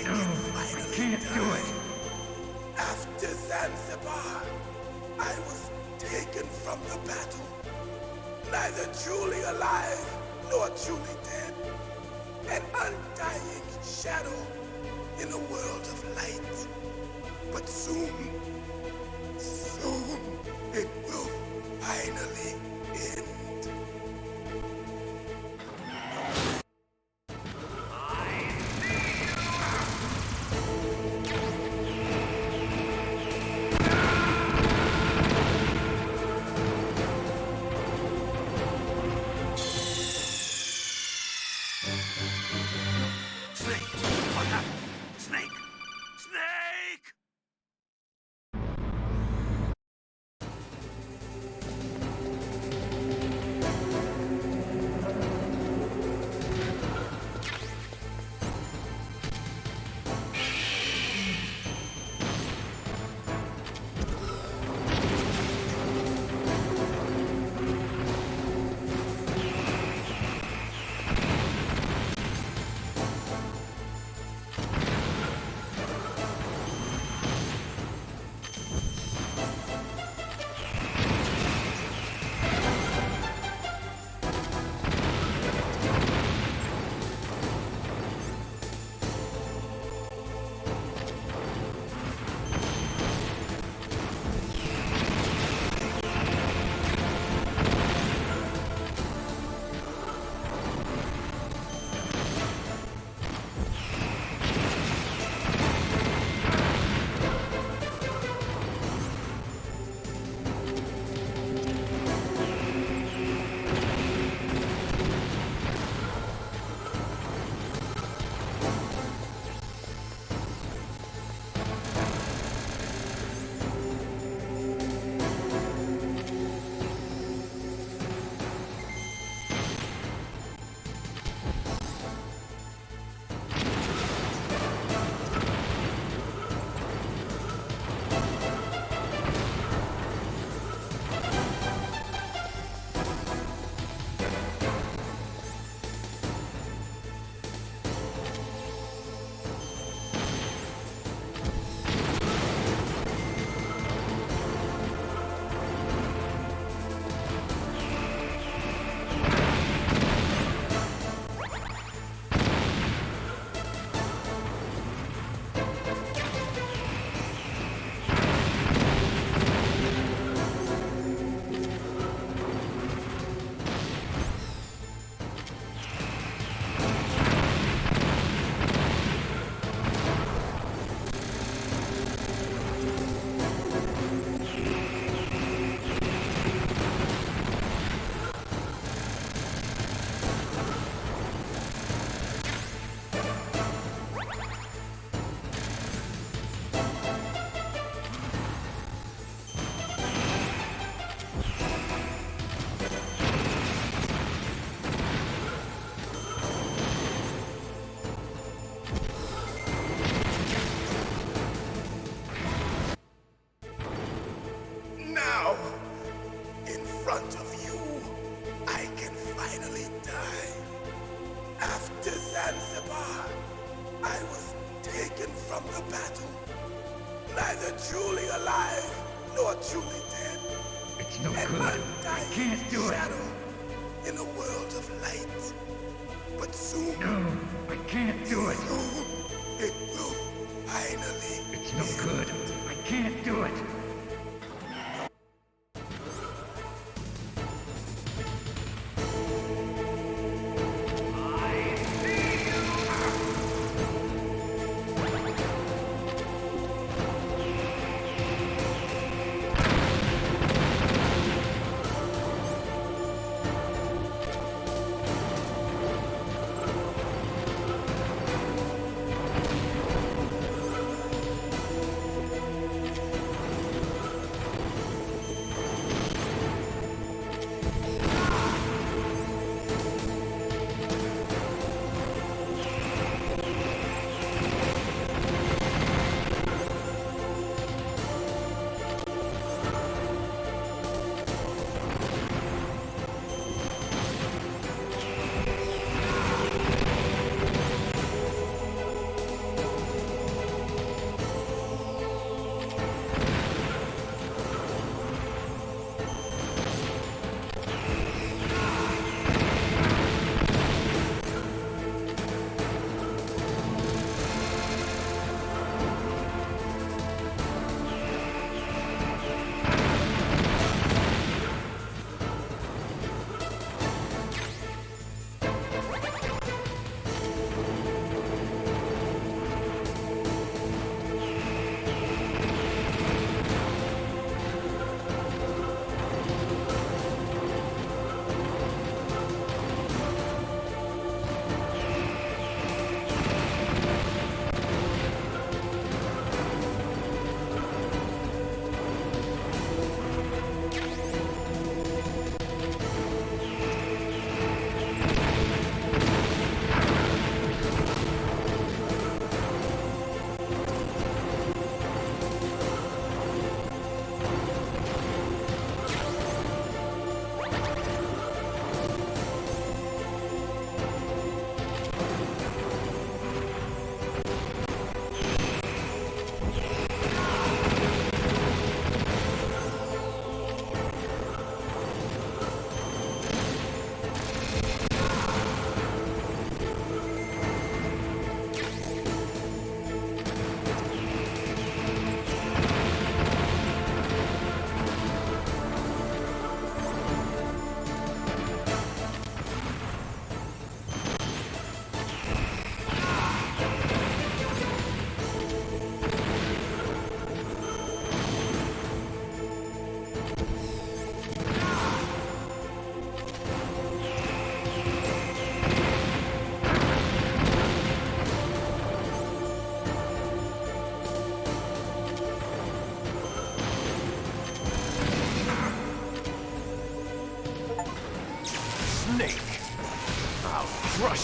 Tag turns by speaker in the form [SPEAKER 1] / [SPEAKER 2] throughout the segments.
[SPEAKER 1] I can't do it.
[SPEAKER 2] After Zanzibar, I was taken from the battle, neither truly alive nor truly dead, an undying shadow in a world of light. But soon it will finally end.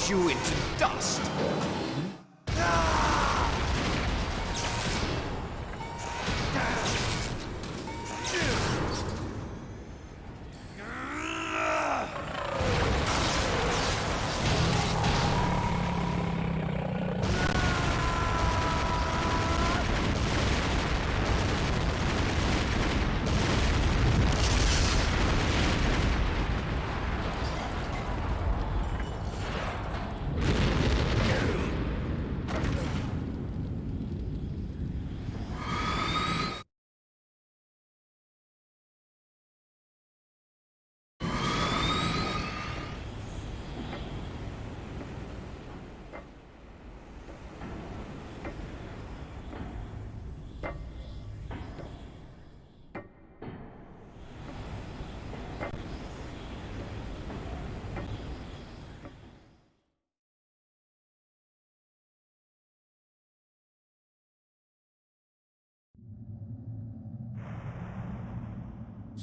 [SPEAKER 3] crush you into dust.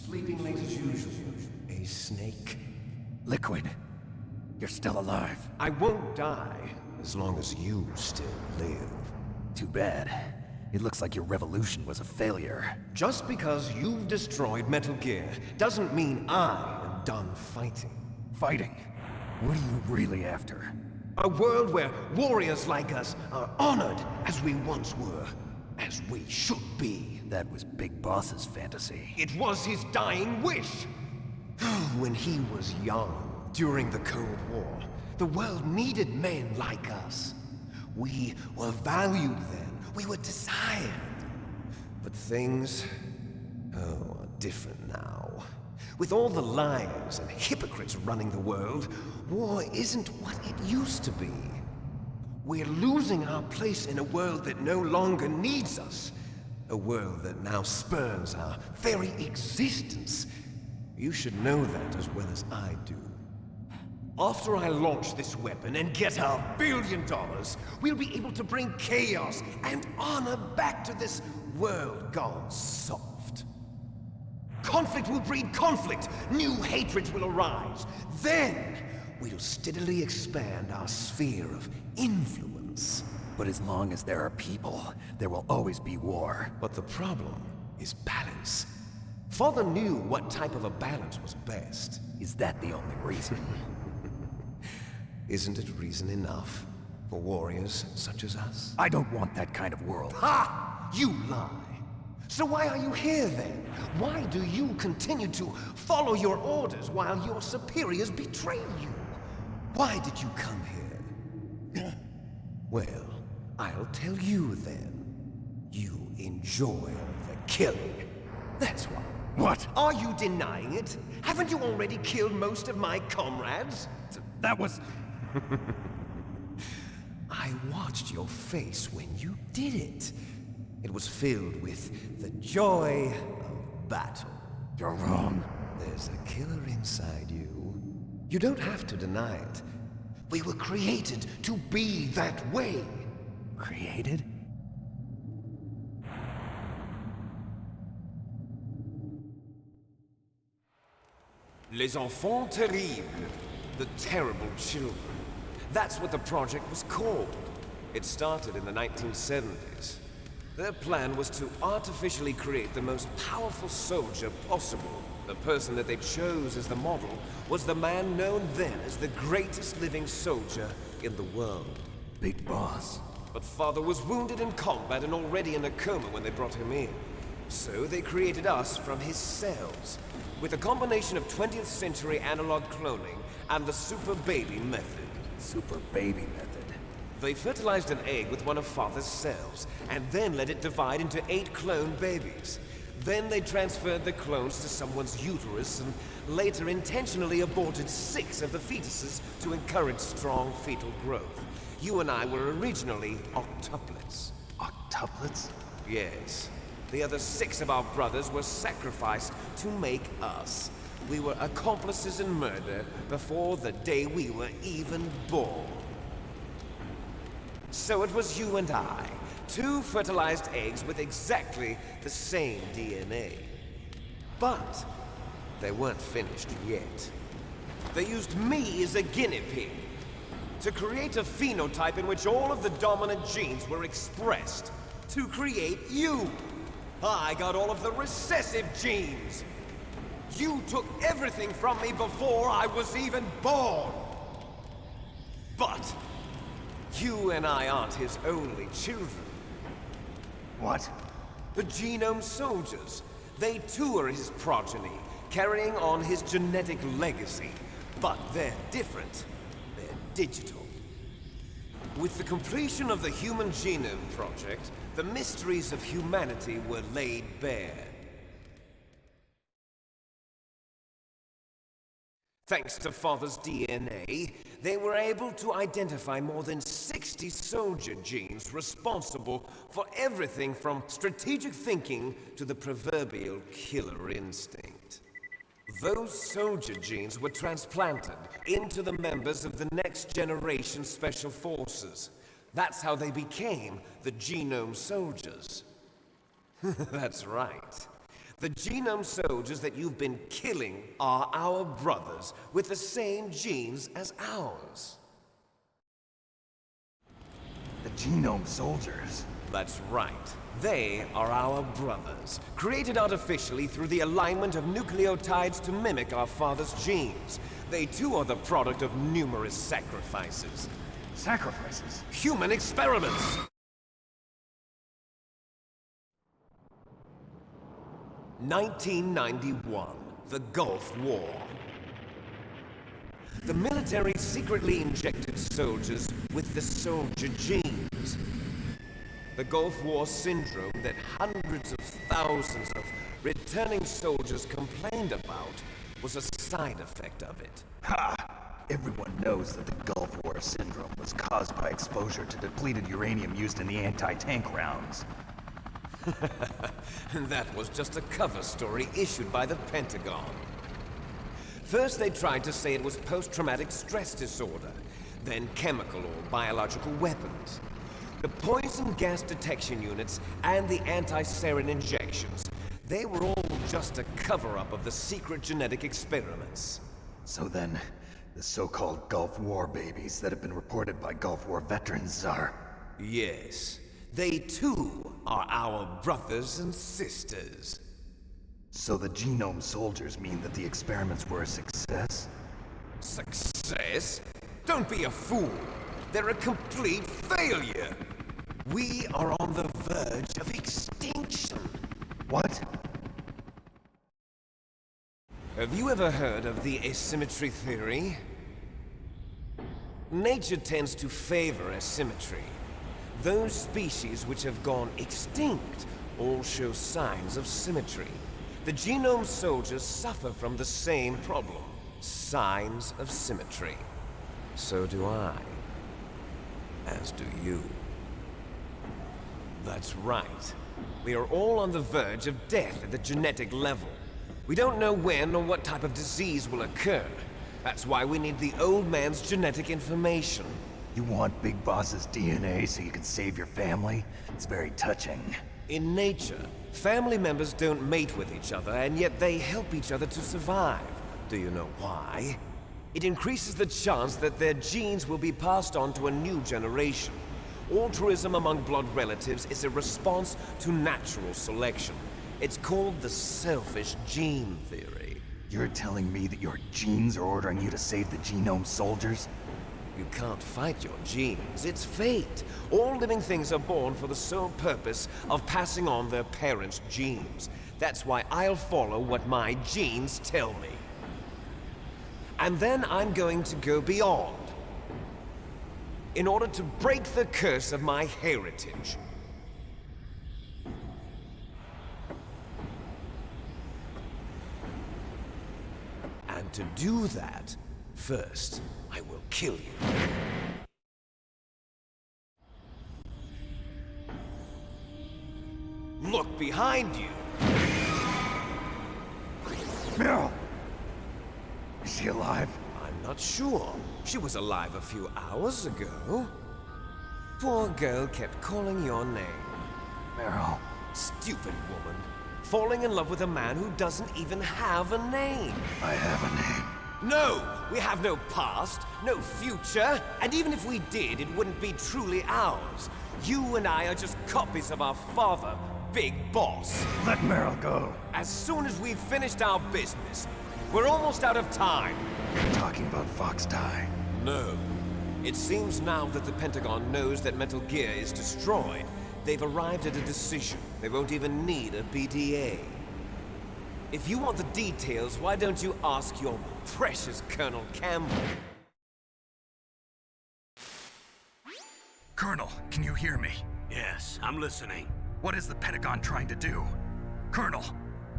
[SPEAKER 1] Sleeping late as usual. A snake. Liquid. You're still alive.
[SPEAKER 3] I won't die as long as you still live.
[SPEAKER 1] Too bad. It looks like your revolution was a failure.
[SPEAKER 3] Just because you've destroyed Metal Gear doesn't mean I am done fighting.
[SPEAKER 1] Fighting? What are you really after?
[SPEAKER 3] A world where warriors like us are honored as we once were, as we should be.
[SPEAKER 1] That was Big Boss's fantasy.
[SPEAKER 3] It was his dying wish. When he was young, during the Cold War, the world needed men like us. We were valued then. We were desired. But things, are different now. With all the liars and hypocrites running the world, war isn't what it used to be. We're losing our place in a world that no longer needs us. A world that now spurns our very existence. You should know that as well as I do. After I launch this weapon and get our $1 billion, we'll be able to bring chaos and honor back to this world gone soft. Conflict will breed conflict. New hatreds will arise. Then, we'll steadily expand our sphere of influence.
[SPEAKER 1] But as long as there are people, there will always be war.
[SPEAKER 3] But the problem is balance. Father knew what type of a balance was best.
[SPEAKER 1] Is that the only reason?
[SPEAKER 3] Isn't it reason enough for warriors such as us?
[SPEAKER 1] I don't want that kind of world.
[SPEAKER 3] Ha! You lie! So why are you here then? Why do you continue to follow your orders while your superiors betray you? Why did you come here? Well, I'll tell you then. You enjoy the killing. That's why.
[SPEAKER 1] What?
[SPEAKER 3] Are you denying it? Haven't you already killed most of my comrades?
[SPEAKER 1] That was...
[SPEAKER 3] I watched your face when you did it. It was filled with the joy of battle.
[SPEAKER 1] You're wrong.
[SPEAKER 3] There's a killer inside you. You don't have to deny it. We were created to be that way.
[SPEAKER 1] Created?
[SPEAKER 3] Les enfants terribles. The terrible children. That's what the project was called. It started in the 1970s. Their plan was to artificially create the most powerful soldier possible. The person that they chose as the model was the man known then as the greatest living soldier in the world.
[SPEAKER 1] Big Boss.
[SPEAKER 3] But Father was wounded in combat and already in a coma when they brought him in. So they created us from his cells, with a combination of 20th century analog cloning and the super baby method.
[SPEAKER 1] Super baby method.
[SPEAKER 3] They fertilized an egg with one of Father's cells, and then let it divide into 8 clone babies. Then they transferred the clones to someone's uterus, and later intentionally aborted 6 of the fetuses to encourage strong fetal growth. You and I were originally octuplets.
[SPEAKER 1] Octuplets?
[SPEAKER 3] Yes. The other 6 of our brothers were sacrificed to make us. We were accomplices in murder before the day we were even born. So it was you and I, 2 fertilized eggs with exactly the same DNA. But they weren't finished yet. They used me as a guinea pig. to create a phenotype in which all of the dominant genes were expressed. To create you. I got all of the recessive genes. You took everything from me before I was even born. But you and I aren't his only children.
[SPEAKER 1] What?
[SPEAKER 3] The Genome Soldiers. They too are his progeny, carrying on his genetic legacy. But they're different. They're digital. With the completion of the Human Genome Project, the mysteries of humanity were laid bare. Thanks to Father's DNA, they were able to identify more than 60 soldier genes responsible for everything from strategic thinking to the proverbial killer instinct. Those soldier genes were transplanted into the members of the next generation Special Forces. That's how they became the Genome Soldiers. That's right. The Genome Soldiers that you've been killing are our brothers with the same genes as ours.
[SPEAKER 1] The Genome Soldiers?
[SPEAKER 3] That's right. They are our brothers, created artificially through the alignment of nucleotides to mimic our father's genes. They too are the product of numerous sacrifices.
[SPEAKER 1] Sacrifices?
[SPEAKER 3] Human experiments! (1991), the Gulf War. The military secretly injected soldiers with the soldier genes. The Gulf War syndrome that hundreds of thousands of returning soldiers complained about was a side effect of it.
[SPEAKER 1] Ha! Everyone knows that the Gulf War syndrome was caused by exposure to depleted uranium used in the anti-tank rounds.
[SPEAKER 3] That was just a cover story issued by the Pentagon. First they tried to say it was post-traumatic stress disorder, then chemical or biological weapons. The poison gas detection units and the anti-sarin injections, they were all just a cover-up of the secret genetic experiments.
[SPEAKER 1] So then, the so-called Gulf War babies that have been reported by Gulf War veterans are...
[SPEAKER 3] Yes, they too are our brothers and sisters.
[SPEAKER 1] So the Genome Soldiers mean that the experiments were a success?
[SPEAKER 3] Success? Don't be a fool! They're a complete failure! We are on the verge of extinction!
[SPEAKER 1] What?
[SPEAKER 3] Have you ever heard of the asymmetry theory? Nature tends to favor asymmetry. Those species which have gone extinct all show signs of symmetry. The Genome Soldiers suffer from the same problem. Signs of symmetry. So do I. As do you. That's right. We are all on the verge of death at the genetic level. We don't know when or what type of disease will occur. That's why we need the old man's genetic information.
[SPEAKER 1] You want Big Boss's DNA so you can save your family? It's very touching.
[SPEAKER 3] In nature, family members don't mate with each other, and yet they help each other to survive. Do you know why? It increases the chance that their genes will be passed on to a new generation. Altruism among blood relatives is a response to natural selection. It's called the selfish gene theory.
[SPEAKER 1] You're telling me that your genes are ordering you to save the Genome Soldiers?
[SPEAKER 3] You can't fight your genes. It's fate. All living things are born for the sole purpose of passing on their parents' genes. That's why I'll follow what my genes tell me. And then I'm going to go beyond. In order to break the curse of my heritage. And to do that, first, I will kill you. Look behind you!
[SPEAKER 1] Meryl! Is she alive?
[SPEAKER 3] I'm not sure. She was alive a few hours ago. Poor girl kept calling your name.
[SPEAKER 1] Meryl.
[SPEAKER 3] Stupid woman. Falling in love with a man who doesn't even have a name.
[SPEAKER 1] I have a name.
[SPEAKER 3] No! We have no past, no future, and even if we did, it wouldn't be truly ours. You and I are just copies of our father, Big Boss.
[SPEAKER 1] Let Meryl go.
[SPEAKER 3] As soon as we've finished our business, we're almost out of time.
[SPEAKER 1] You're talking about Fox Die.
[SPEAKER 3] No. It seems now that the Pentagon knows that Metal Gear is destroyed, they've arrived at a decision. They won't even need a BDA. If you want the details, why don't you ask your precious Colonel Campbell?
[SPEAKER 1] Colonel, can you hear me?
[SPEAKER 4] Yes, I'm listening.
[SPEAKER 1] What is the Pentagon trying to do? Colonel,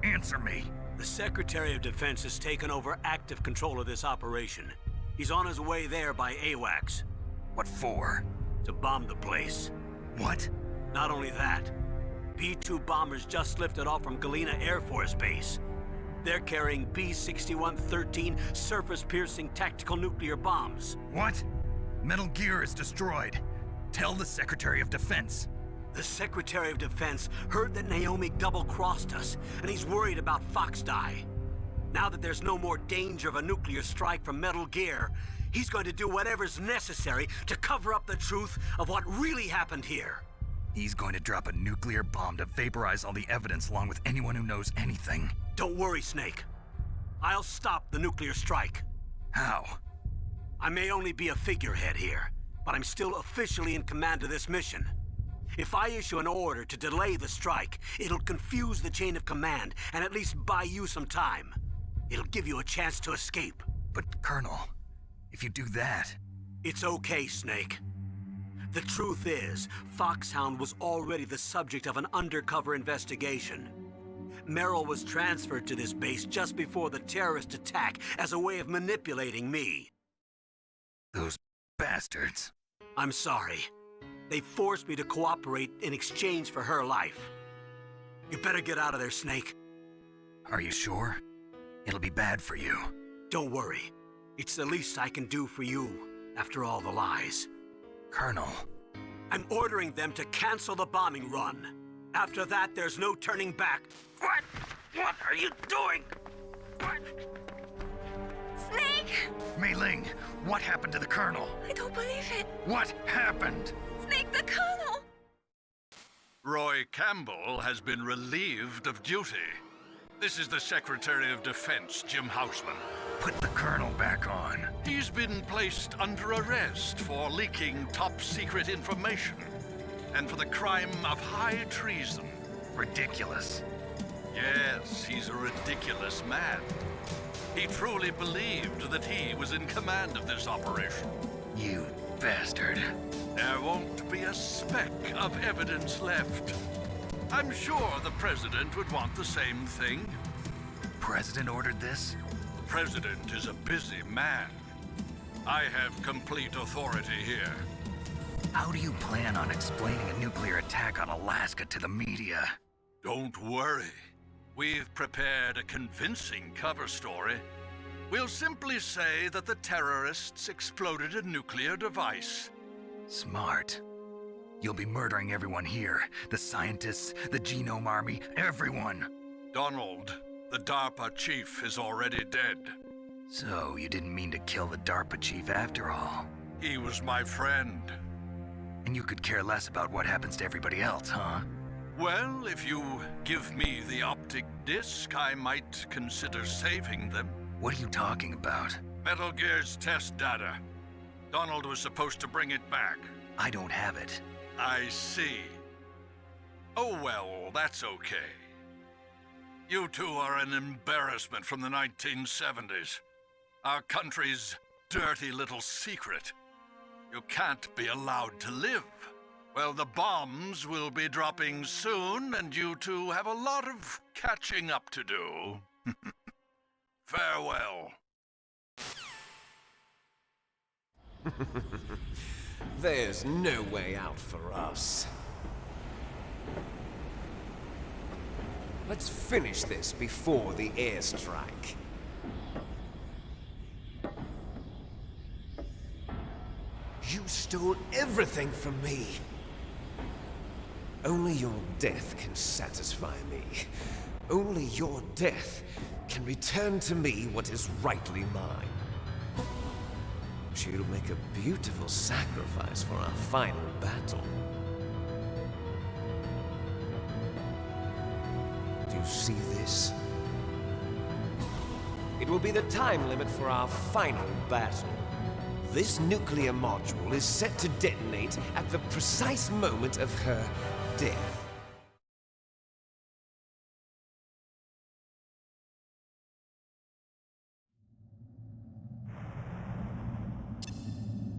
[SPEAKER 1] answer me.
[SPEAKER 4] The Secretary of Defense has taken over active control of this operation. He's on his way there by AWACS.
[SPEAKER 1] What for?
[SPEAKER 4] To bomb the place.
[SPEAKER 1] What?
[SPEAKER 4] Not only that, B-2 bombers just lifted off from Galena Air Force Base. They're carrying B-6113 surface-piercing tactical nuclear bombs.
[SPEAKER 1] What? Metal Gear is destroyed. Tell the Secretary of Defense.
[SPEAKER 4] The Secretary of Defense heard that Naomi double-crossed us, and he's worried about Fox Die. Now that there's no more danger of a nuclear strike from Metal Gear, he's going to do whatever's necessary to cover up the truth of what really happened here.
[SPEAKER 1] He's going to drop a nuclear bomb to vaporize all the evidence along with anyone who knows anything.
[SPEAKER 4] Don't worry, Snake. I'll stop the nuclear strike.
[SPEAKER 1] How?
[SPEAKER 4] I may only be a figurehead here, but I'm still officially in command of this mission. If I issue an order to delay the strike, it'll confuse the chain of command and at least buy you some time. It'll give you a chance to escape.
[SPEAKER 1] But, Colonel, if you do that...
[SPEAKER 4] It's okay, Snake. The truth is, Foxhound was already the subject of an undercover investigation. Meryl was transferred to this base just before the terrorist attack as a way of manipulating me.
[SPEAKER 1] Those bastards.
[SPEAKER 4] I'm sorry. They forced me to cooperate in exchange for her life. You better get out of there, Snake.
[SPEAKER 1] Are you sure? It'll be bad for you.
[SPEAKER 4] Don't worry. It's the least I can do for you, after all the lies.
[SPEAKER 1] Colonel.
[SPEAKER 4] I'm ordering them to cancel the bombing run. After that, there's no turning back. What? What are you doing? What?
[SPEAKER 5] Snake!
[SPEAKER 1] Mei Ling, what happened to the Colonel?
[SPEAKER 5] I don't believe it.
[SPEAKER 1] What happened?
[SPEAKER 5] Snake, the Colonel!
[SPEAKER 6] Roy Campbell has been relieved of duty. This is the Secretary of Defense, Jim Houseman.
[SPEAKER 1] Put the Colonel back on.
[SPEAKER 6] He's been placed under arrest for leaking top-secret information and for the crime of high treason.
[SPEAKER 1] Ridiculous.
[SPEAKER 6] Yes, he's a ridiculous man. He truly believed that he was in command of this operation.
[SPEAKER 1] You bastard.
[SPEAKER 6] There won't be a speck of evidence left. I'm sure the President would want the same thing.
[SPEAKER 1] President ordered this?
[SPEAKER 6] The President is a busy man. I have complete authority here.
[SPEAKER 1] How do you plan on explaining a nuclear attack on Alaska to the media?
[SPEAKER 6] Don't worry. We've prepared a convincing cover story. We'll simply say that the terrorists exploded a nuclear device.
[SPEAKER 1] Smart. You'll be murdering everyone here. The scientists, the Genome Army, everyone.
[SPEAKER 6] Donald, the DARPA chief, is already dead.
[SPEAKER 1] So, you didn't mean to kill the DARPA chief after all.
[SPEAKER 6] He was my friend.
[SPEAKER 1] And you could care less about what happens to everybody else, huh?
[SPEAKER 6] Well, if you give me the optic disc, I might consider saving them.
[SPEAKER 1] What are you talking about?
[SPEAKER 6] Metal Gear's test data. Donald was supposed to bring it back.
[SPEAKER 1] I don't have it.
[SPEAKER 6] I see. Oh well, that's okay. You two are an embarrassment from the 1970s. Our country's dirty little secret. You can't be allowed to live. Well, the bombs will be dropping soon, and you two have a lot of catching up to do. Farewell.
[SPEAKER 3] There's no way out for us. Let's finish this before the airstrike. You stole everything from me. Only your death can satisfy me. Only your death can return to me what is rightly mine. She'll make a beautiful sacrifice for our final battle. Do you see this? It will be the time limit for our final battle. This nuclear module is set to detonate at the precise moment of her death.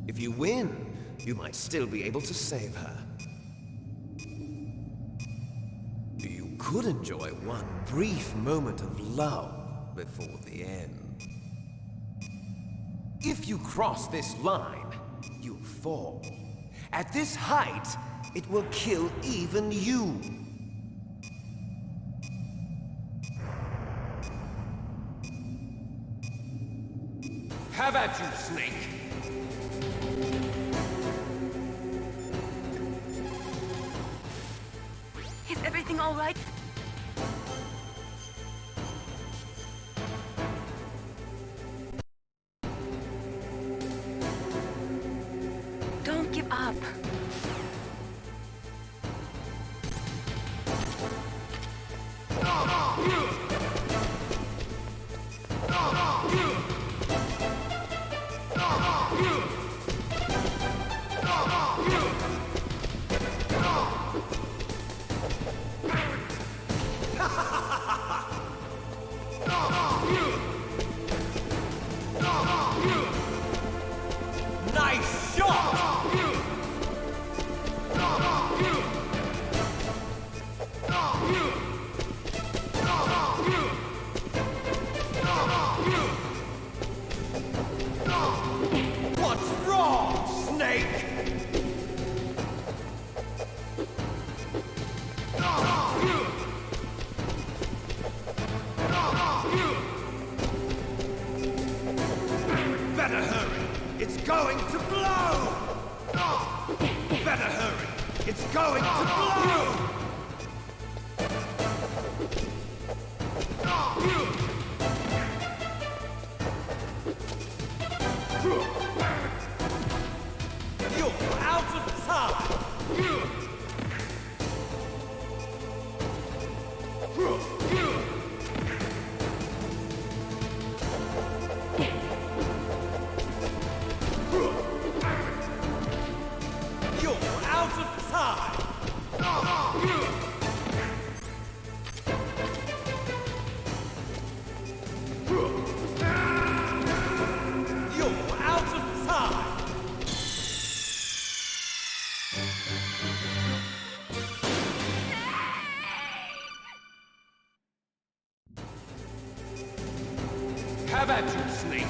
[SPEAKER 3] If you win, you might still be able to save her. You could enjoy one brief moment of love before the end. If you cross this line, you'll fall. At this height, it will kill even you. Have at you, Snake!
[SPEAKER 5] Is everything all right? Don't give up.
[SPEAKER 3] Nice shot! What's wrong, Snake? Better hurry! It's going to blow! Better hurry! It's going to blow! You're out of time! You're out of time! You're out of time! Have at you, Snake!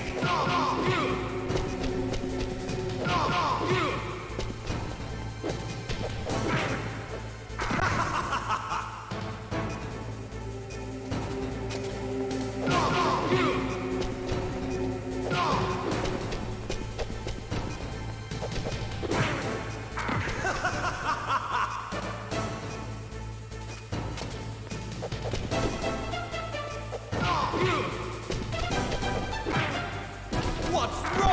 [SPEAKER 3] What's wrong?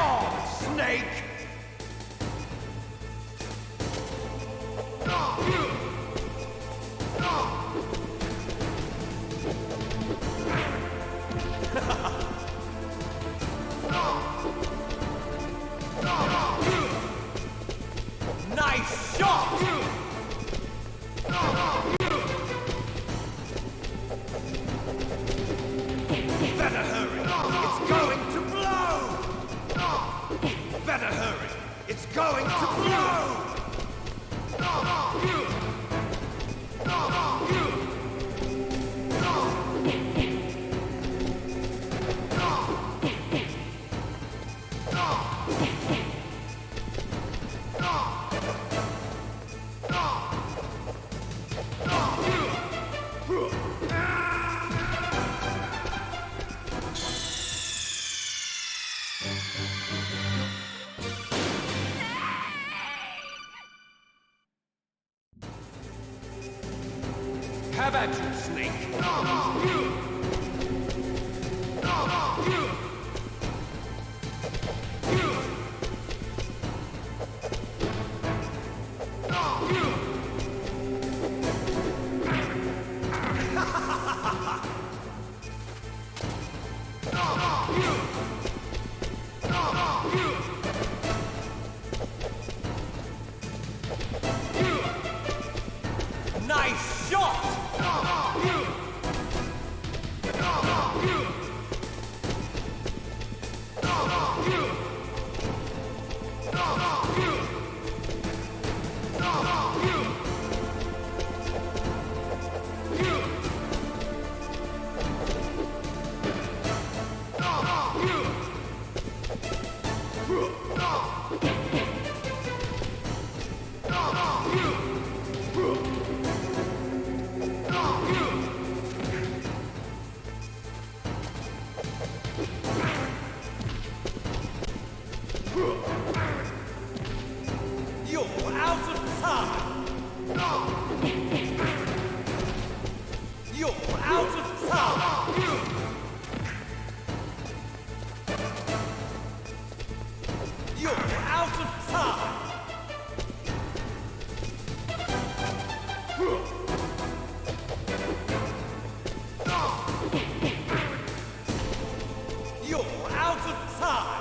[SPEAKER 3] Have at you, Snake! Nice shot! You're out of time! You're out of time! You're out of time! You're out of time!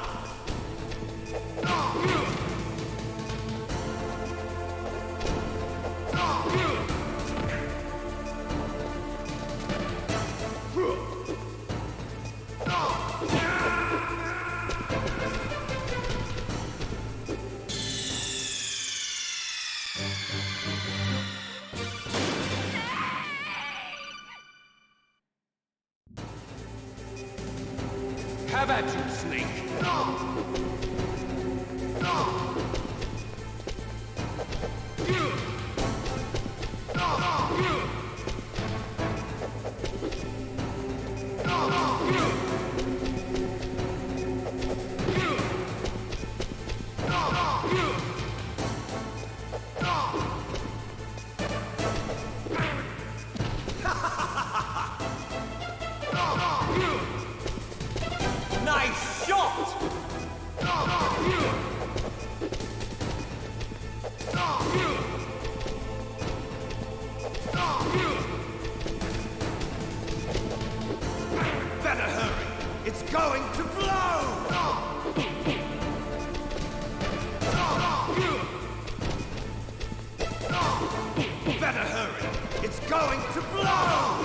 [SPEAKER 3] Have at you, Snake! Nice shot! Better hurry! It's going to blow! Better hurry! It's going to blow!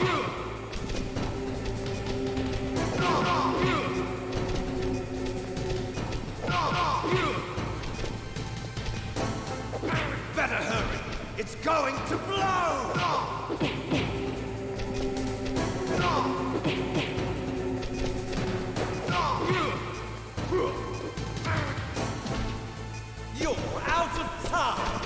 [SPEAKER 3] Better hurry! It's going to blow! You're out of time!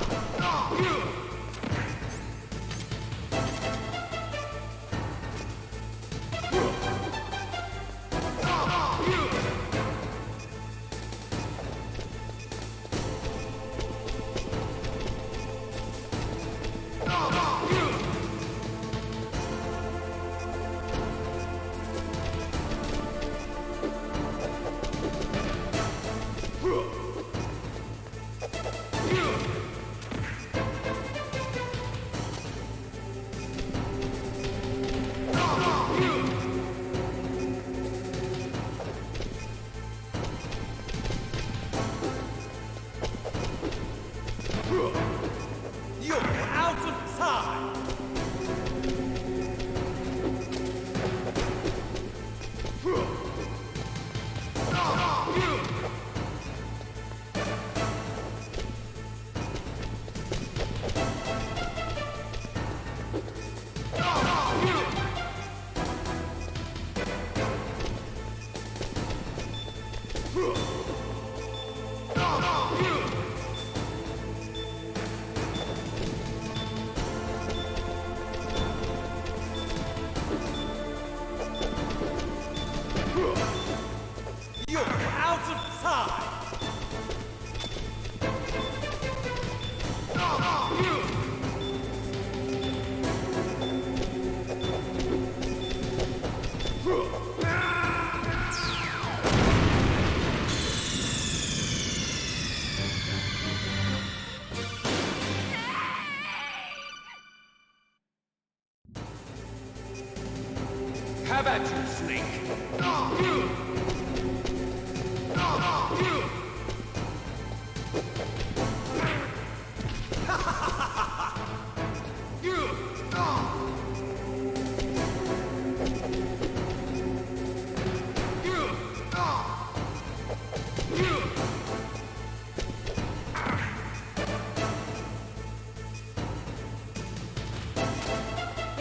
[SPEAKER 3] Have at you, Snake!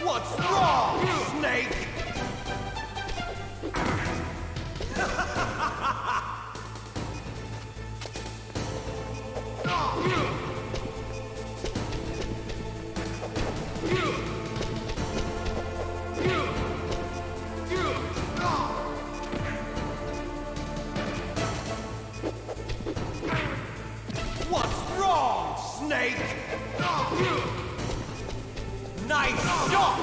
[SPEAKER 3] What's wrong, Snake? What's wrong, Snake? Nice shot!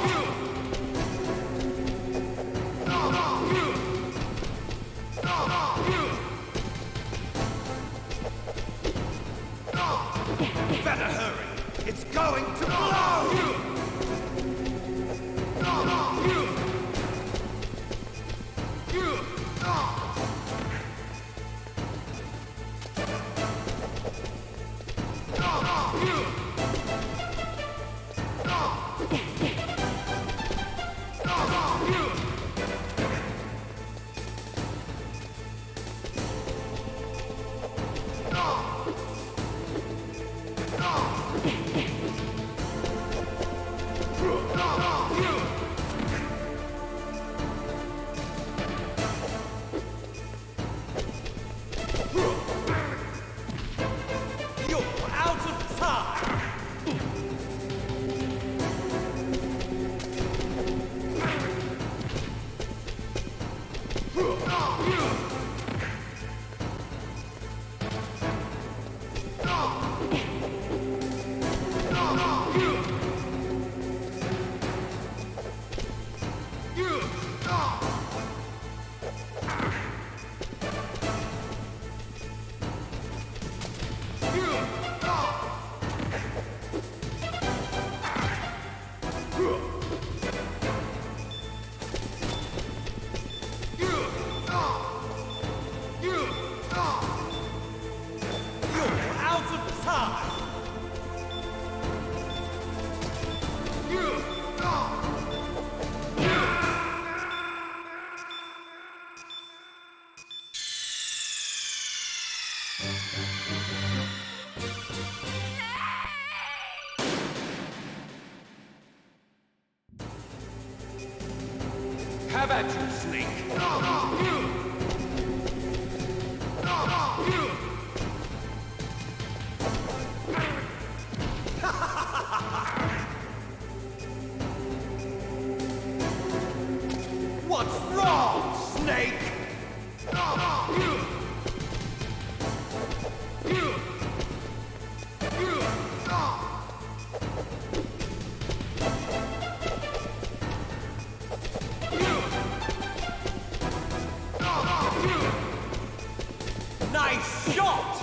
[SPEAKER 3] Better hurry! It's going to blow! You're out of time! Have at you, Snake! What's wrong, Snake? Nice shot!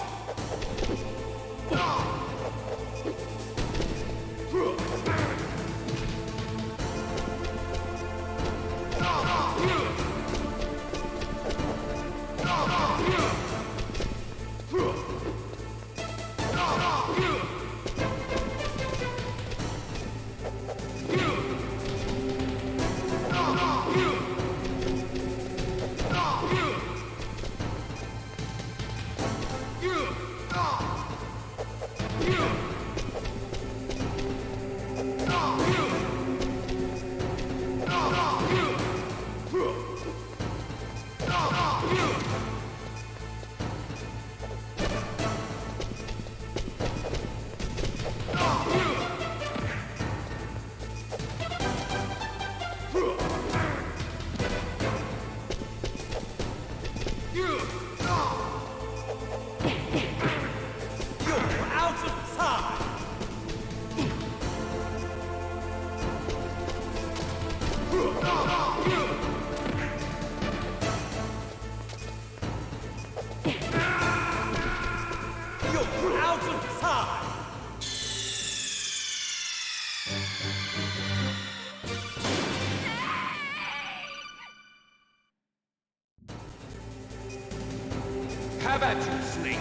[SPEAKER 3] Have at you, Snake!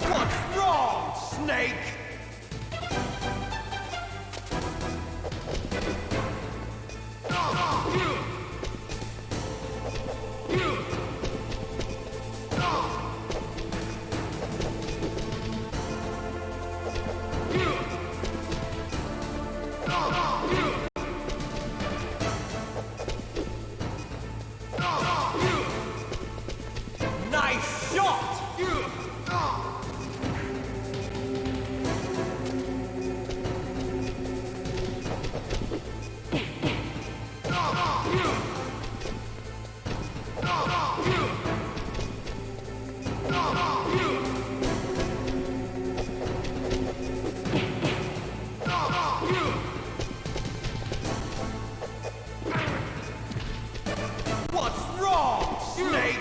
[SPEAKER 3] What's wrong, Snake? Nice shot! What's wrong, Snake?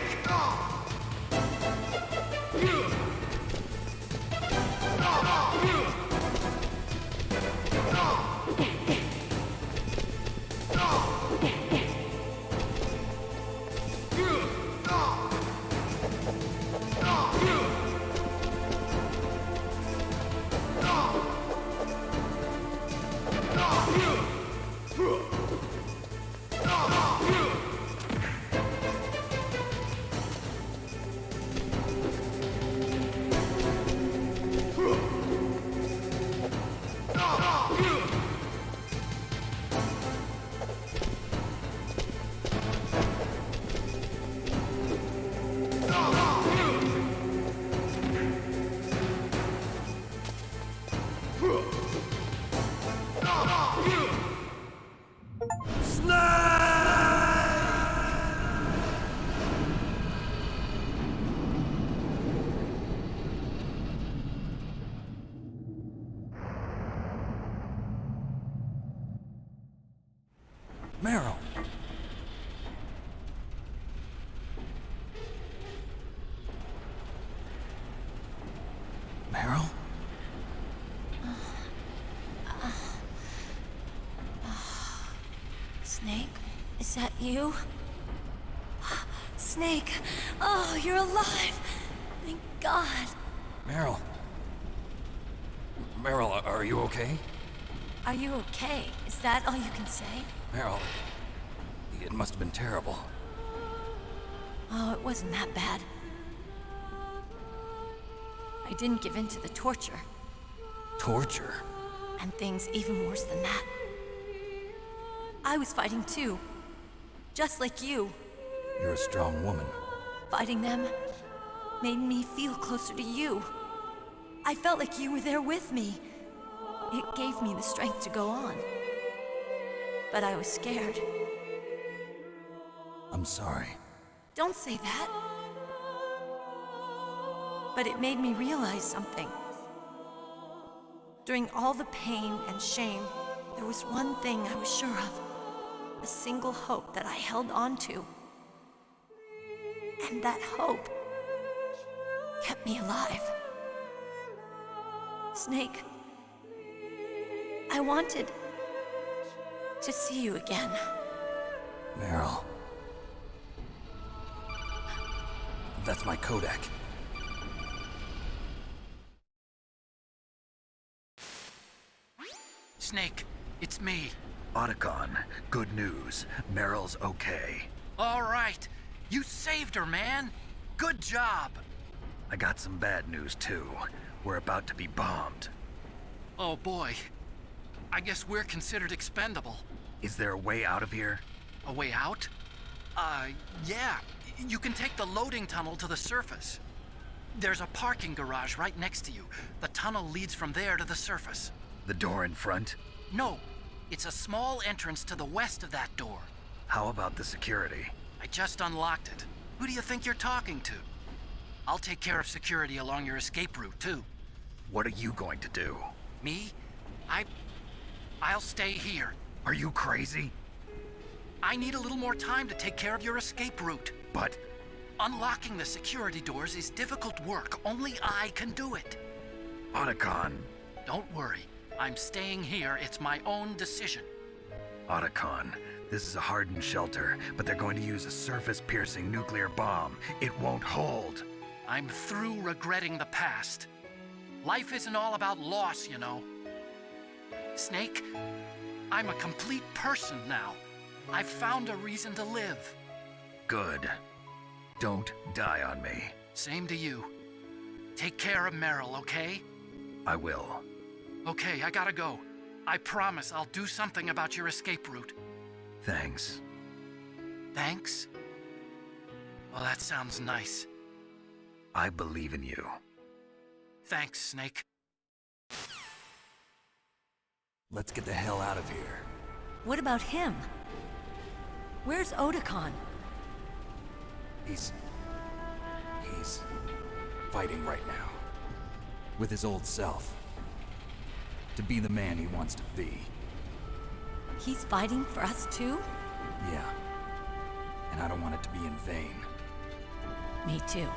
[SPEAKER 1] Meryl! Meryl?
[SPEAKER 5] Snake, is that you? Snake, oh, you're alive! Thank God.
[SPEAKER 1] Meryl? Meryl, are you okay?
[SPEAKER 5] Are you okay? Is that all you can say?
[SPEAKER 1] Meryl, it must have been terrible.
[SPEAKER 5] Oh, it wasn't that bad. I didn't give in to the torture,
[SPEAKER 1] Torture?
[SPEAKER 5] and things even worse than that. I was fighting too, just like you.
[SPEAKER 1] You're a strong woman.
[SPEAKER 5] Fighting them made me feel closer to you. I felt like you were there with me. It gave me the strength to go on. But I was scared.
[SPEAKER 1] I'm sorry.
[SPEAKER 5] Don't say that. But it made me realize something. During all the pain and shame, there was one thing I was sure of. A single hope that I held on to. And that hope kept me alive. Snake, I wanted to see you again.
[SPEAKER 1] Meryl. That's my Kodak.
[SPEAKER 7] Snake, it's me.
[SPEAKER 1] Otacon, good news. Meryl's okay.
[SPEAKER 7] All right. You saved her, man. Good job.
[SPEAKER 1] I got some bad news, too. We're about to be bombed.
[SPEAKER 7] Oh, boy. I guess we're considered expendable.
[SPEAKER 1] Is there a way out of here?
[SPEAKER 7] A way out? Yeah. You can take the loading tunnel to the surface. There's a parking garage right next to you. The tunnel leads from there to the surface.
[SPEAKER 1] The door in front?
[SPEAKER 7] No. It's a small entrance to the west of that door.
[SPEAKER 1] How about the security?
[SPEAKER 7] I just unlocked it. Who do you think you're talking to? I'll take care of security along your escape route, too.
[SPEAKER 1] What are you going to do?
[SPEAKER 7] Me? I'll stay here.
[SPEAKER 1] Are you crazy?
[SPEAKER 7] I need a little more time to take care of your escape route.
[SPEAKER 1] But
[SPEAKER 7] Unlocking the security doors is difficult work. Only I can do it.
[SPEAKER 1] Otacon.
[SPEAKER 7] Don't worry. I'm staying here. It's my own decision.
[SPEAKER 1] Otacon, this is a hardened shelter, but they're going to use a surface-piercing nuclear bomb. It won't hold.
[SPEAKER 7] I'm through regretting the past. Life isn't all about loss, you know. Snake, I'm a complete person now. I've found a reason to live.
[SPEAKER 1] Good. Don't die on me.
[SPEAKER 7] Same to you. Take care of Meryl, okay?
[SPEAKER 1] I will.
[SPEAKER 7] Okay, I gotta go. I promise I'll do something about your escape route.
[SPEAKER 1] Thanks.
[SPEAKER 7] Thanks? Well, that sounds nice.
[SPEAKER 1] I believe in you.
[SPEAKER 7] Thanks, Snake.
[SPEAKER 1] Let's get the hell out of here.
[SPEAKER 5] What about him? Where's Otacon?
[SPEAKER 1] He's fighting right now. With his old self. To be the man he wants to be.
[SPEAKER 5] He's fighting for us too?
[SPEAKER 1] Yeah. And I don't want it to be in vain.
[SPEAKER 5] Me too.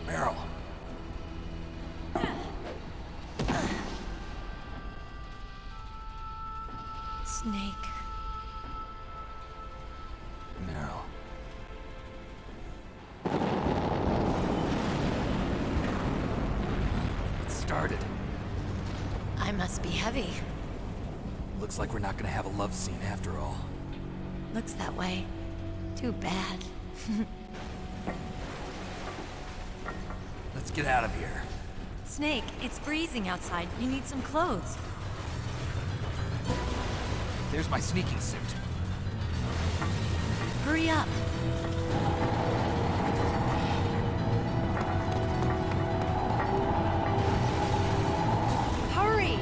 [SPEAKER 1] Meryl.
[SPEAKER 5] Snake.
[SPEAKER 1] Meryl. It started.
[SPEAKER 5] I must be heavy.
[SPEAKER 1] Looks like we're not gonna have a love scene after all.
[SPEAKER 5] Looks that way. Too bad.
[SPEAKER 1] Let's get out of here.
[SPEAKER 5] Snake, it's freezing outside. You need some clothes.
[SPEAKER 1] There's my sneaking suit.
[SPEAKER 5] Hurry up. Hurry!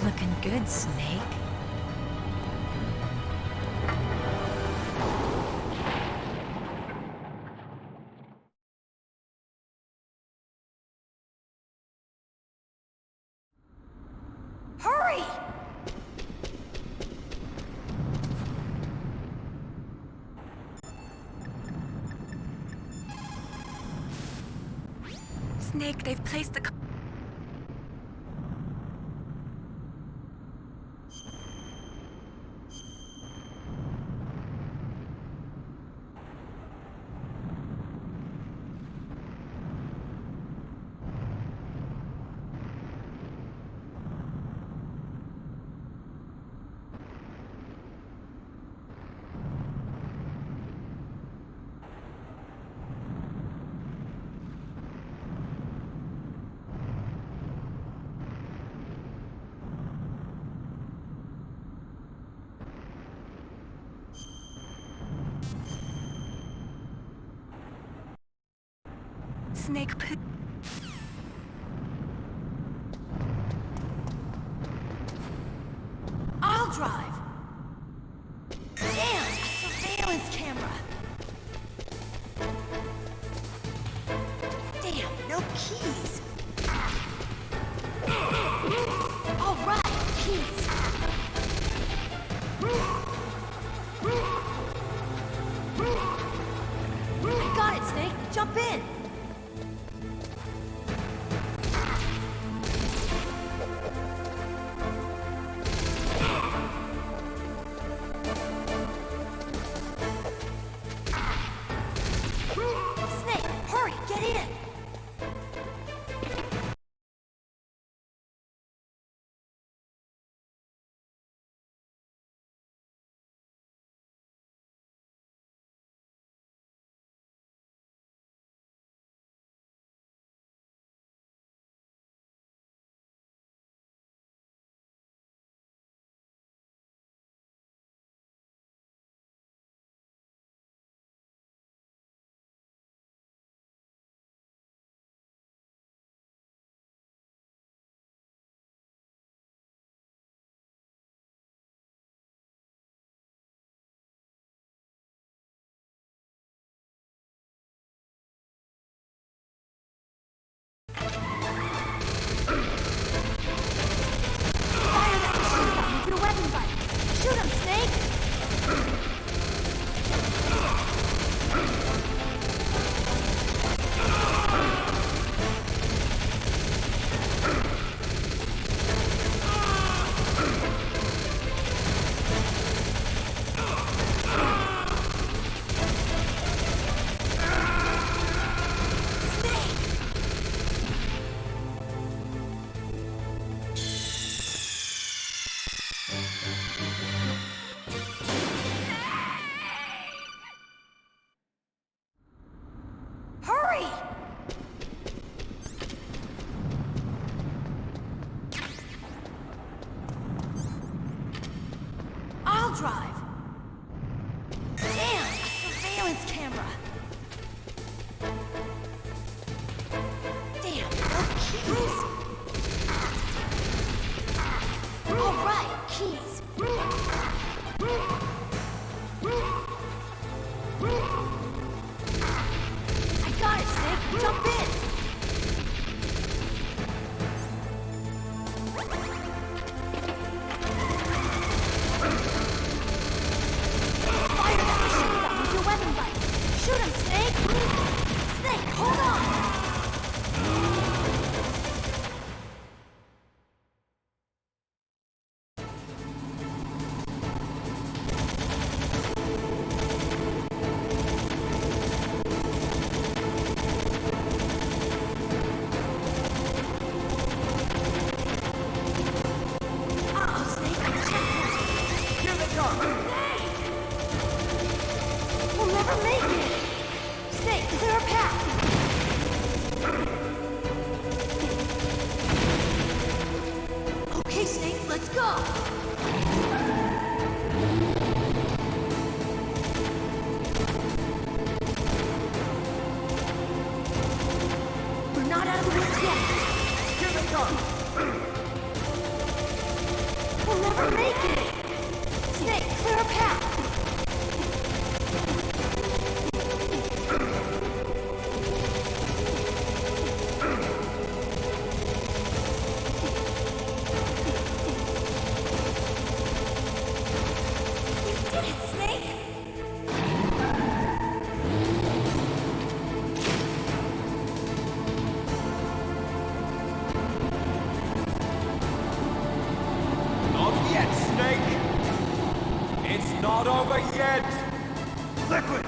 [SPEAKER 5] Looking good, Snake. Hurry! Snake, they've placed the... Snake, I'll drive. Damn, a surveillance camera. Damn, no keys. All right, keys. I got it, Snake. Jump in. drive. Damn, a surveillance camera. Damn, no keys. All right, keys. I got it, Snake. Jump in. Fire that machine gun with your weapon button. Shoot him, Snake. Snake, hold on. Uh-oh, Snake. Checkpoint.
[SPEAKER 3] Here they come!
[SPEAKER 5] We'll never make it! Snake, clear a path! Okay, Snake, let's go! We're not out of the woods yet!
[SPEAKER 3] Here they come!
[SPEAKER 5] We'll never make it! Snake, clear a path! You did it, Snake!
[SPEAKER 3] Not yet, Snake! It's not over yet!
[SPEAKER 1] Liquid!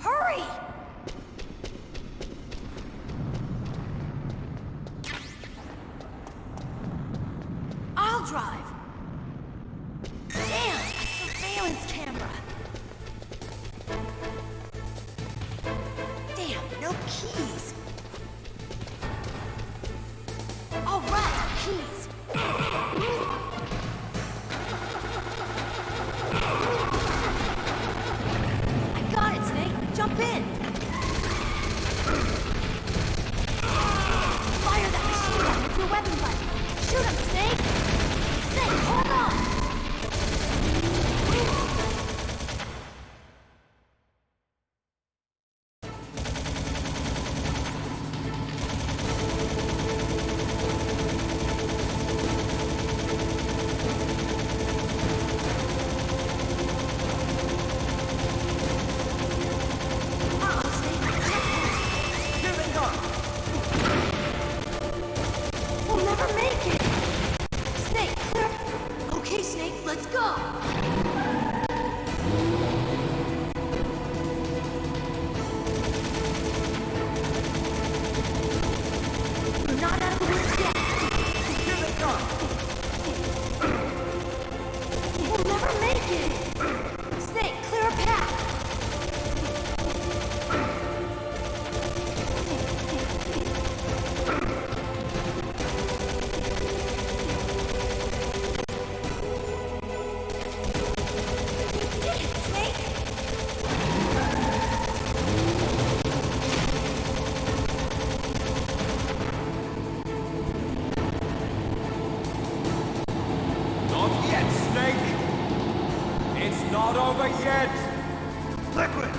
[SPEAKER 5] Hurry! I'll drive. Damn, a surveillance camera. Damn, no keys. All right, keys. I got it, Snake. Jump in. Fire that machine gun with your weapon button. Shoot him, Snake. Snake, hold on.
[SPEAKER 8] not over yet!
[SPEAKER 1] Liquid!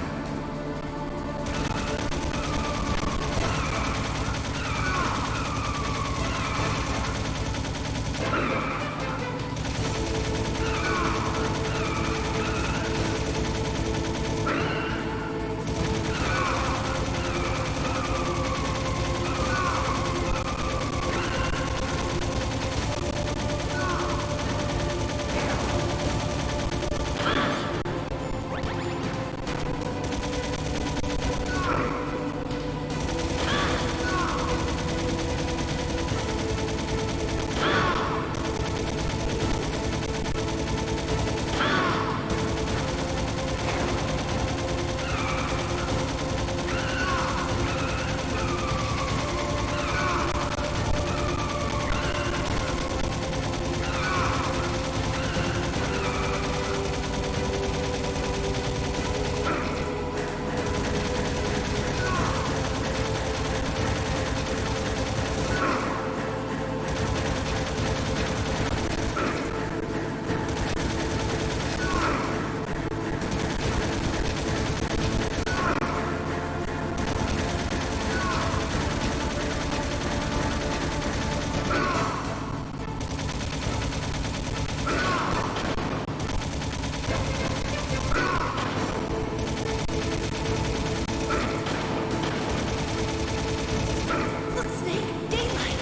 [SPEAKER 5] Look, Snake! Daylight!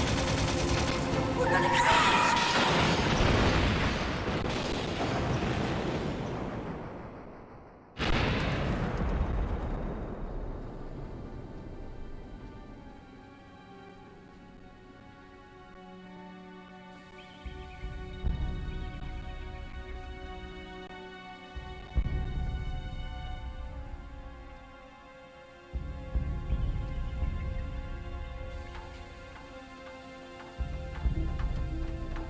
[SPEAKER 5] We're gonna crash!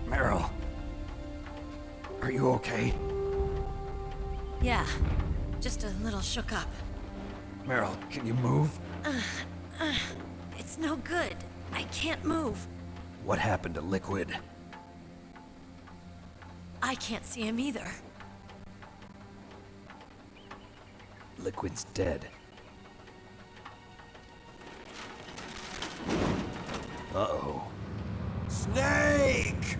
[SPEAKER 1] Meryl. Are you okay?
[SPEAKER 5] Yeah, just a little shook up.
[SPEAKER 1] Meryl, can you move?
[SPEAKER 5] It's no good. I can't move.
[SPEAKER 1] What happened to Liquid?
[SPEAKER 5] I can't see him either.
[SPEAKER 1] Liquid's dead. Uh-oh.
[SPEAKER 2] Snake!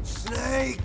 [SPEAKER 2] Snake!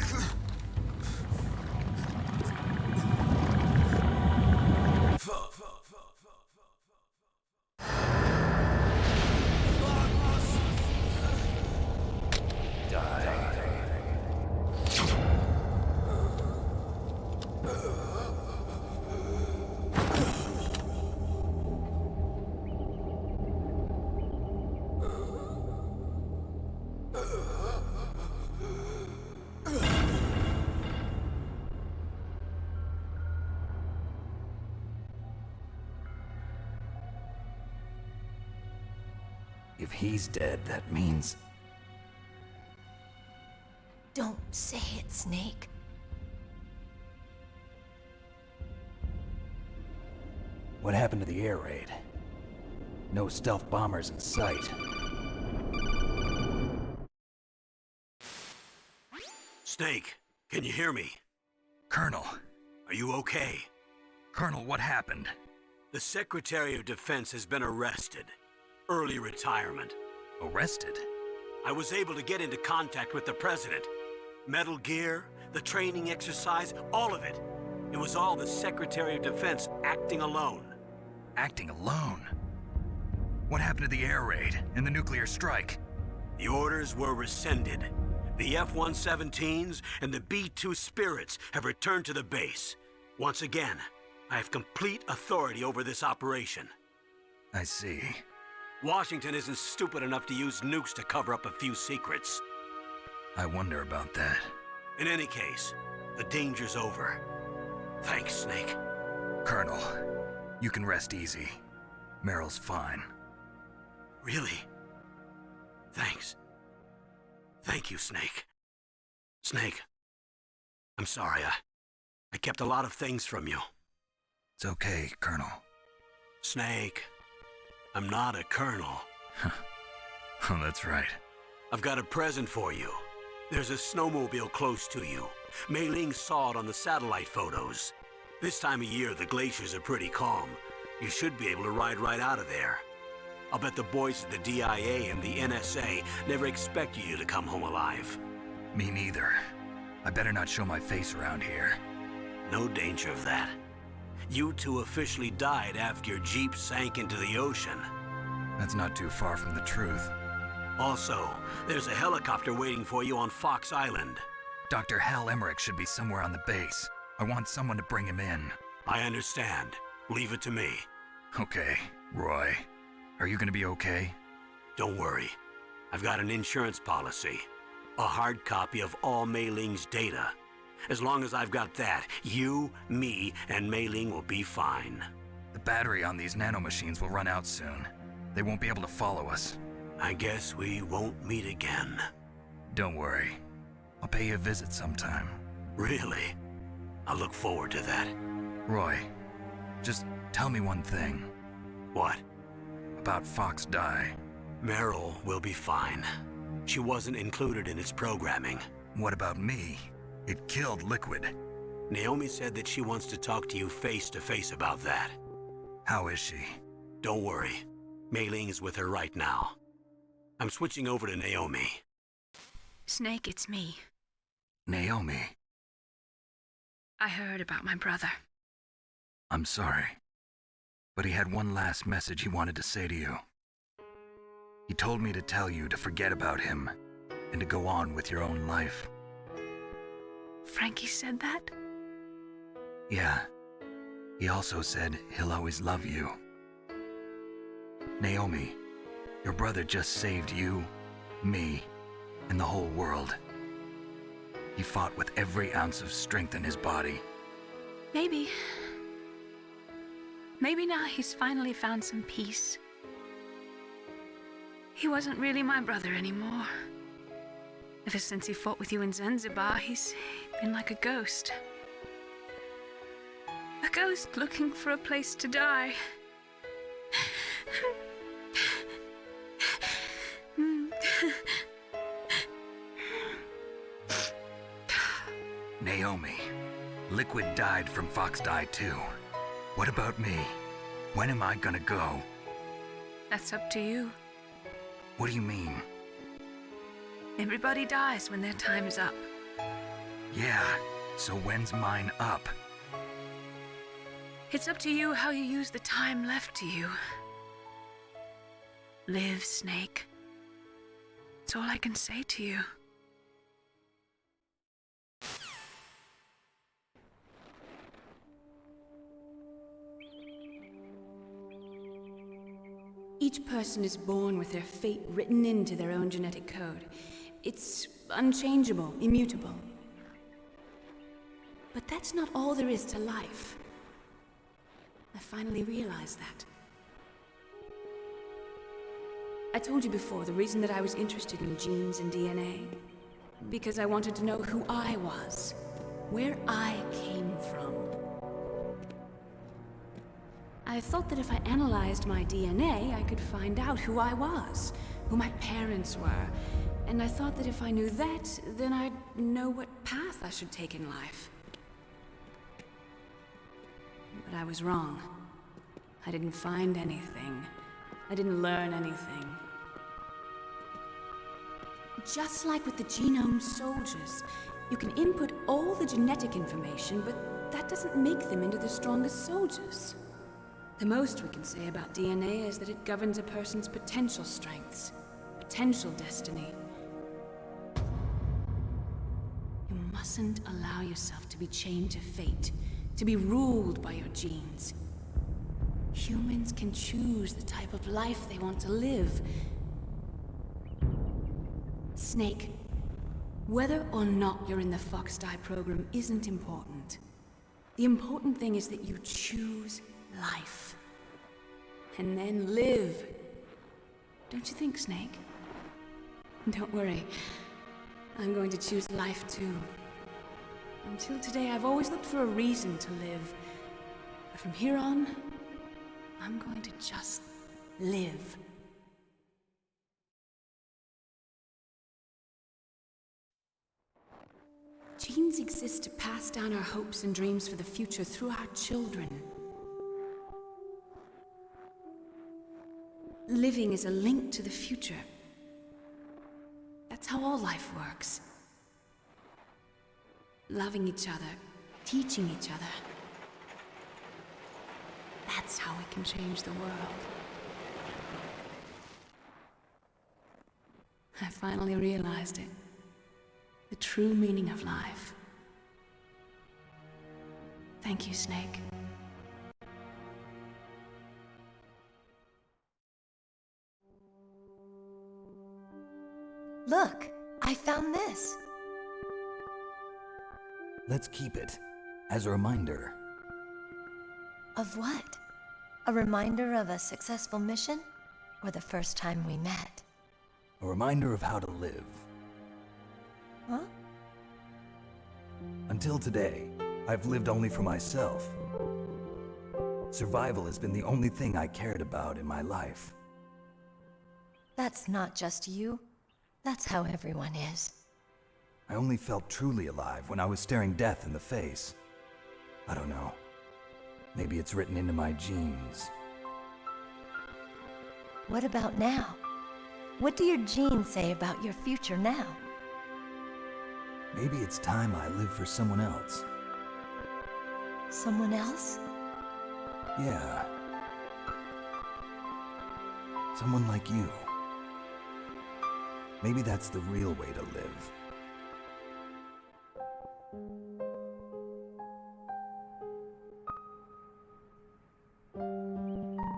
[SPEAKER 1] If he's dead, that means...
[SPEAKER 5] Don't say it, Snake.
[SPEAKER 1] What happened to the air raid? No stealth bombers in sight.
[SPEAKER 4] Snake, can you hear me?
[SPEAKER 1] Colonel.
[SPEAKER 4] Are you okay?
[SPEAKER 1] Colonel, what happened?
[SPEAKER 4] The Secretary of Defense has been arrested. Early retirement.
[SPEAKER 1] Arrested?
[SPEAKER 4] I was able to get into contact with the President. Metal Gear, the training exercise, all of it. It was all the Secretary of Defense acting alone.
[SPEAKER 1] Acting alone? What happened to the air raid and the nuclear strike?
[SPEAKER 4] The orders were rescinded. The F-117s and the B-2 Spirits have returned to the base. Once again, I have complete authority over this operation.
[SPEAKER 1] I see.
[SPEAKER 4] Washington isn't stupid enough to use nukes to cover up a few secrets.
[SPEAKER 1] I wonder about that.
[SPEAKER 4] In any case, the danger's over. Thanks, Snake.
[SPEAKER 1] Colonel, you can rest easy. Meryl's fine.
[SPEAKER 4] Really? Thanks. Thank you, Snake. Snake, I'm sorry. I kept a lot of things from you.
[SPEAKER 1] It's okay, Colonel.
[SPEAKER 4] Snake, I'm not a colonel.
[SPEAKER 1] Oh, that's right.
[SPEAKER 4] I've got a present for you. There's a snowmobile close to you. Mei Ling saw it on the satellite photos. This time of year, the glaciers are pretty calm. You should be able to ride right out of there. I'll bet the boys at the DIA and the NSA never expected you to come home alive.
[SPEAKER 1] Me neither. I better not show my face around here.
[SPEAKER 4] No danger of that. You two officially died after your Jeep sank into the ocean.
[SPEAKER 1] That's not too far from the truth.
[SPEAKER 4] Also, there's a helicopter waiting for you on Fox Island.
[SPEAKER 1] Dr. Hal Emmerich should be somewhere on the base. I want someone to bring him in.
[SPEAKER 4] I understand. Leave it to me.
[SPEAKER 1] Okay, Roy. Are you gonna be okay?
[SPEAKER 4] Don't worry. I've got an insurance policy. A hard copy of all Mei Ling's data. As long as I've got that, you, me, and Mei Ling will be fine.
[SPEAKER 1] The battery on these nanomachines will run out soon. They won't be able to follow us.
[SPEAKER 4] I guess we won't meet again.
[SPEAKER 1] Don't worry. I'll pay you a visit sometime.
[SPEAKER 4] Really? I look forward to that.
[SPEAKER 1] Roy, just tell me one thing.
[SPEAKER 4] What?
[SPEAKER 1] About Fox Die.
[SPEAKER 4] Meryl will be fine. She wasn't included in its programming.
[SPEAKER 1] What about me? It killed Liquid.
[SPEAKER 4] Naomi said that she wants to talk to you face to face about that.
[SPEAKER 1] How is she?
[SPEAKER 4] Don't worry. Mei Ling is with her right now. I'm switching over to Naomi.
[SPEAKER 8] Snake, it's me.
[SPEAKER 1] Naomi.
[SPEAKER 8] I heard about my brother.
[SPEAKER 1] I'm sorry. But he had one last message he wanted to say to you. He told me to tell you to forget about him and to go on with your own life.
[SPEAKER 8] Frankie said that?
[SPEAKER 1] Yeah. He also said he'll always love you. Naomi, your brother just saved you, me, and the whole world. He fought with every ounce of strength in his body.
[SPEAKER 8] Maybe. Maybe now he's finally found some peace. He wasn't really my brother anymore. Ever since he fought with you in Zanzibar, he's been like a ghost. A ghost looking for a place to die.
[SPEAKER 1] Naomi, Liquid died from Fox Die too. What about me? When am I gonna go?
[SPEAKER 8] That's up to you.
[SPEAKER 1] What do you mean?
[SPEAKER 8] Everybody dies when their time is up.
[SPEAKER 1] Yeah, so when's mine up?
[SPEAKER 8] It's up to you how you use the time left to you. Live, Snake. That's all I can say to you.
[SPEAKER 9] Each person is born with their fate written into their own genetic code. It's unchangeable, immutable. But that's not all there is to life. I finally realized that. I told you before the reason that I was interested in genes and DNA. Because I wanted to know who I was, where I came from. I thought that if I analyzed my DNA, I could find out who I was, who my parents were, and I thought that if I knew that, then I'd know what path I should take in life. But I was wrong. I didn't find anything. I didn't learn anything. Just like with the genome soldiers, you can input all the genetic information, but that doesn't make them into the strongest soldiers. The most we can say about DNA is that it governs a person's potential strengths, potential destiny. You mustn't allow yourself to be chained to fate, to be ruled by your genes. Humans can choose the type of life they want to live. Snake, whether or not you're in the Fox Die program isn't important. The important thing is that you choose life. And then live. Don't you think, Snake? Don't worry. I'm going to choose life too. Until today, I've always looked for a reason to live. But from here on, I'm going to just live. Genes exist to pass down our hopes and dreams for the future through our children. Living is a link to the future. That's how all life works. Loving each other, teaching each other. That's how we can change the world. I finally realized it. The true meaning of life. Thank you, Snake.
[SPEAKER 5] Look, I found this.
[SPEAKER 1] Let's keep it as a reminder.
[SPEAKER 5] Of what? A reminder of a successful mission? Or the first time we met?
[SPEAKER 1] A reminder of how to live.
[SPEAKER 5] Huh?
[SPEAKER 1] Until today, I've lived only for myself. Survival has been the only thing I cared about in my life.
[SPEAKER 5] That's not just you. That's how everyone is.
[SPEAKER 1] I only felt truly alive when I was staring death in the face. I don't know. Maybe it's written into my genes.
[SPEAKER 5] What about now? What do your genes say about your future now?
[SPEAKER 1] Maybe it's time I live for someone else.
[SPEAKER 5] Someone else?
[SPEAKER 1] Yeah. Someone like you. Maybe that's the real way to live.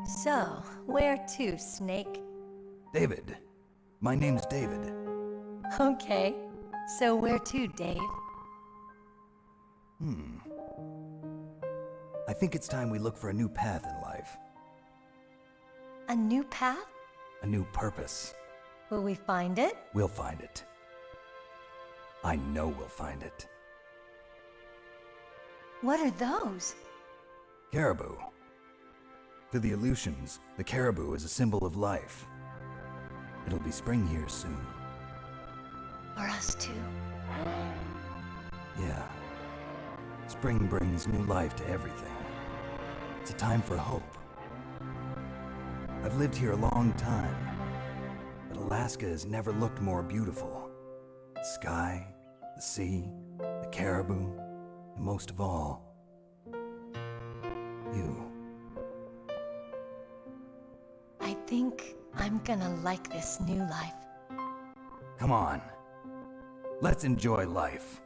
[SPEAKER 5] So, where to, Snake?
[SPEAKER 1] David. My name's David.
[SPEAKER 5] Okay. So where to, Dave?
[SPEAKER 1] I think it's time we look for a new path in life.
[SPEAKER 5] A new path?
[SPEAKER 1] A new purpose.
[SPEAKER 5] Will we find it?
[SPEAKER 1] We'll find it. I know we'll find it.
[SPEAKER 5] What are those?
[SPEAKER 1] Caribou. To the Aleutians, the caribou is a symbol of life. It'll be spring here soon.
[SPEAKER 5] For us too.
[SPEAKER 1] Yeah. Spring brings new life to everything. It's a time for hope. I've lived here a long time, but Alaska has never looked more beautiful. The sky, the sea, the caribou, and most of all, you.
[SPEAKER 5] I think I'm gonna like this new life.
[SPEAKER 1] Come on. Let's enjoy life.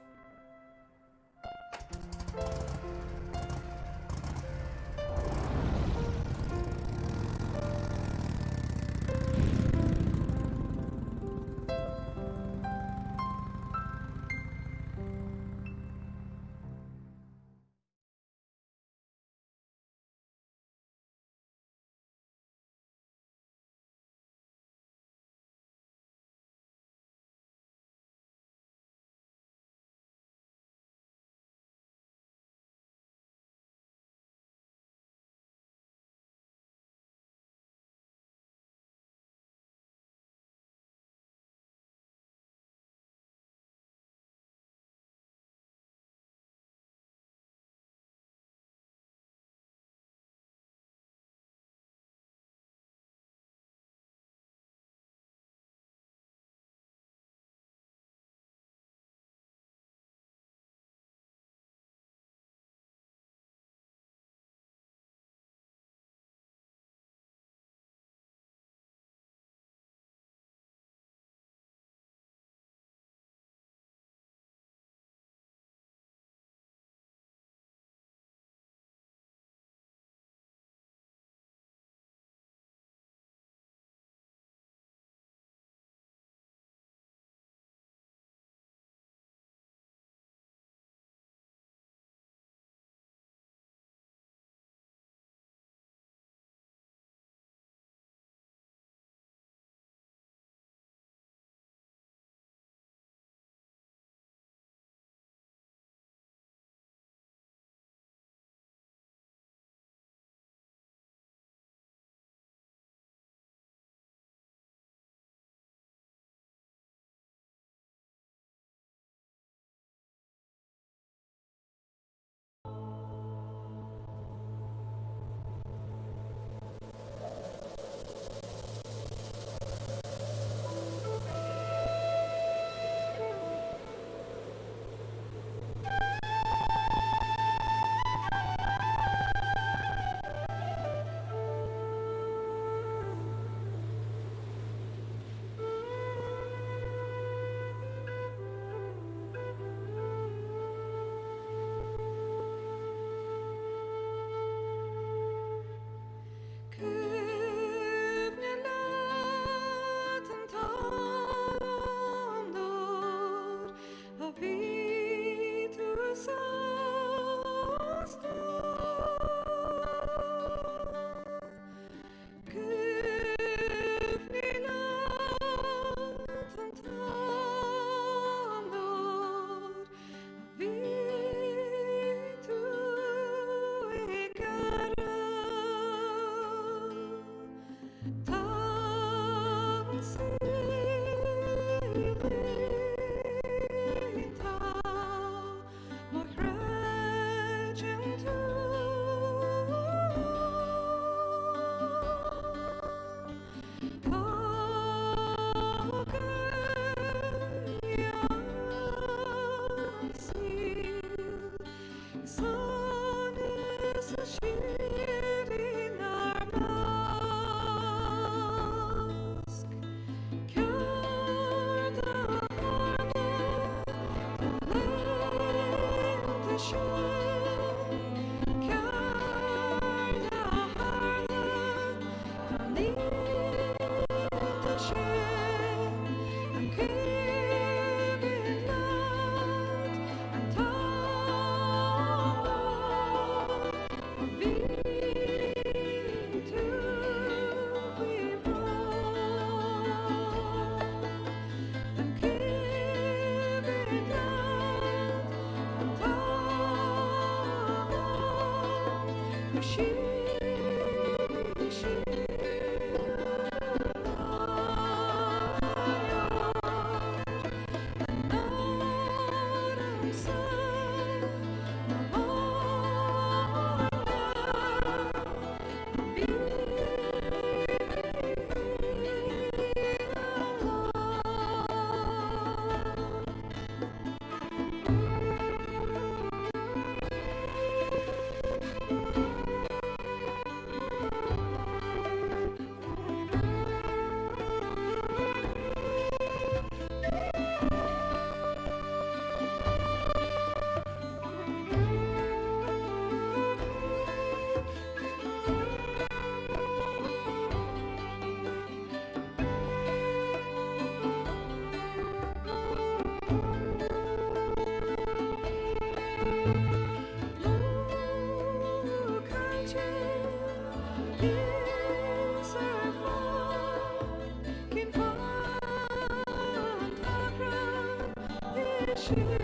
[SPEAKER 9] You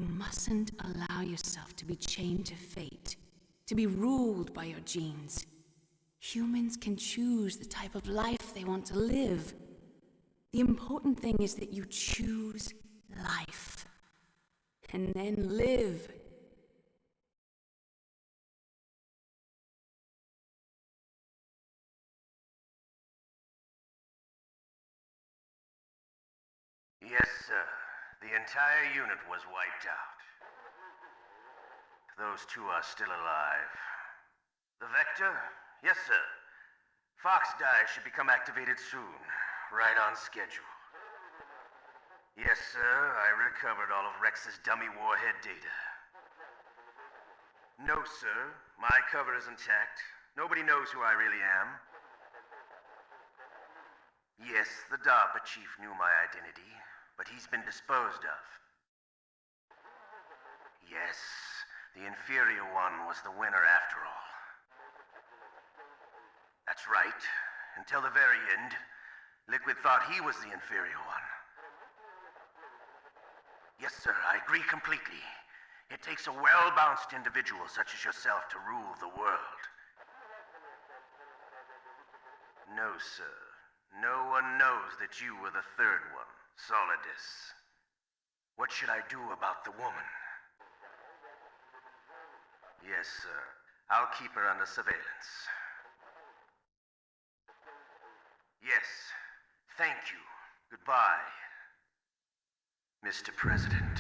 [SPEAKER 9] mustn't allow yourself to be chained to fate, to be ruled by your genes. Humans can choose the type of life they want to live. The important thing is that you choose life, and then live.
[SPEAKER 3] Yes, sir. The entire unit was wiped out. Those two are still alive. The Vector? Yes, sir. Fox Die should become activated soon. Right on schedule. Yes, sir. I recovered all of Rex's dummy warhead data. No, sir. My cover is intact. Nobody knows who I really am. Yes, the DARPA chief knew my identity, but he's been disposed of. Yes, the inferior one was the winner after all. That's right. Until the very end, Liquid thought he was the inferior one. Yes, sir, I agree completely. It takes a well-balanced individual such as yourself to rule the world. No, sir. No one knows that you were the third one, Solidus. What should I do about the woman? Yes, sir. I'll keep her under surveillance. Yes. Thank you. Goodbye, Mr. President.